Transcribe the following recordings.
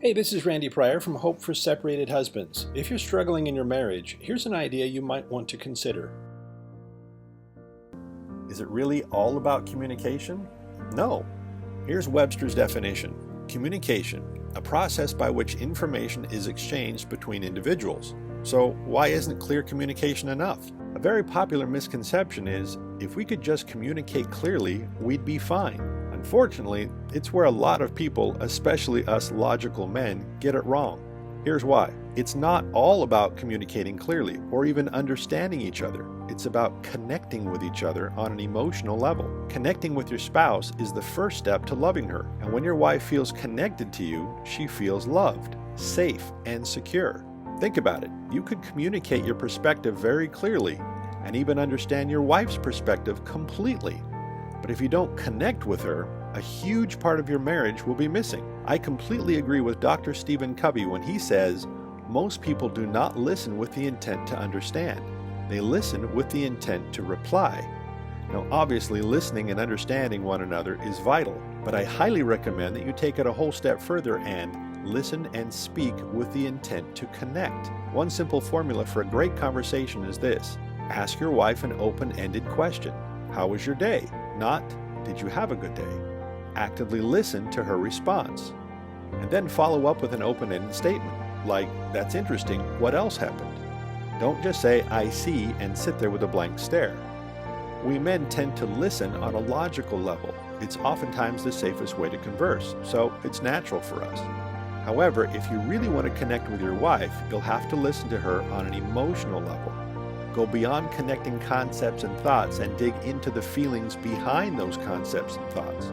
Hey, this is Randy Pryor from Hope for Separated Husbands. If you're struggling in your marriage, here's an idea you might want to consider. Is it really all about communication? No. Here's Webster's definition. Communication, a process by which information is exchanged between individuals. So why isn't clear communication enough? A very popular misconception is, if we could just communicate clearly, we'd be fine. Unfortunately, it's where a lot of people, especially us logical men, get it wrong. Here's why. It's not all about communicating clearly or even understanding each other. It's about connecting with each other on an emotional level. Connecting with your spouse is the first step to loving her. And when your wife feels connected to you, she feels loved, safe, and secure. Think about it. You could communicate your perspective very clearly and even understand your wife's perspective completely. But if you don't connect with her, a huge part of your marriage will be missing. I completely agree with Dr. Stephen Covey when he says, most people do not listen with the intent to understand. They listen with the intent to reply. Now, obviously, listening and understanding one another is vital, but I highly recommend that you take it a whole step further and listen and speak with the intent to connect. One simple formula for a great conversation is this. Ask your wife an open-ended question. How was your day? Not, did you have a good day? Actively listen to her response. And then follow up with an open-ended statement, like, that's interesting, what else happened? Don't just say, I see, and sit there with a blank stare. We men tend to listen on a logical level. It's oftentimes the safest way to converse, so it's natural for us. However, if you really want to connect with your wife, you'll have to listen to her on an emotional level. Go beyond connecting concepts and thoughts and dig into the feelings behind those concepts and thoughts.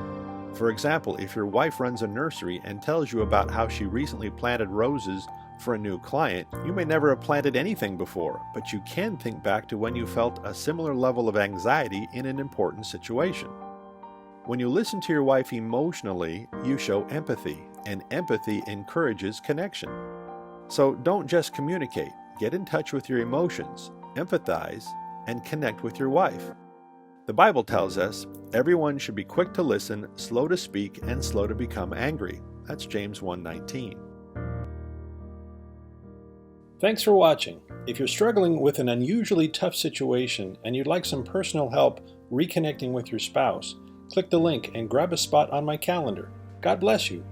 For example, if your wife runs a nursery and tells you about how she recently planted roses for a new client, you may never have planted anything before, but you can think back to when you felt a similar level of anxiety in an important situation. When you listen to your wife emotionally, you show empathy, and empathy encourages connection. So don't just communicate, get in touch with your emotions, empathize, and connect with your wife. The Bible tells us everyone should be quick to listen, slow to speak, and slow to become angry. That's James 1:19. Thanks for watching. If you're struggling with an unusually tough situation and you'd like some personal help reconnecting with your spouse, click the link and grab a spot on my calendar. God bless you.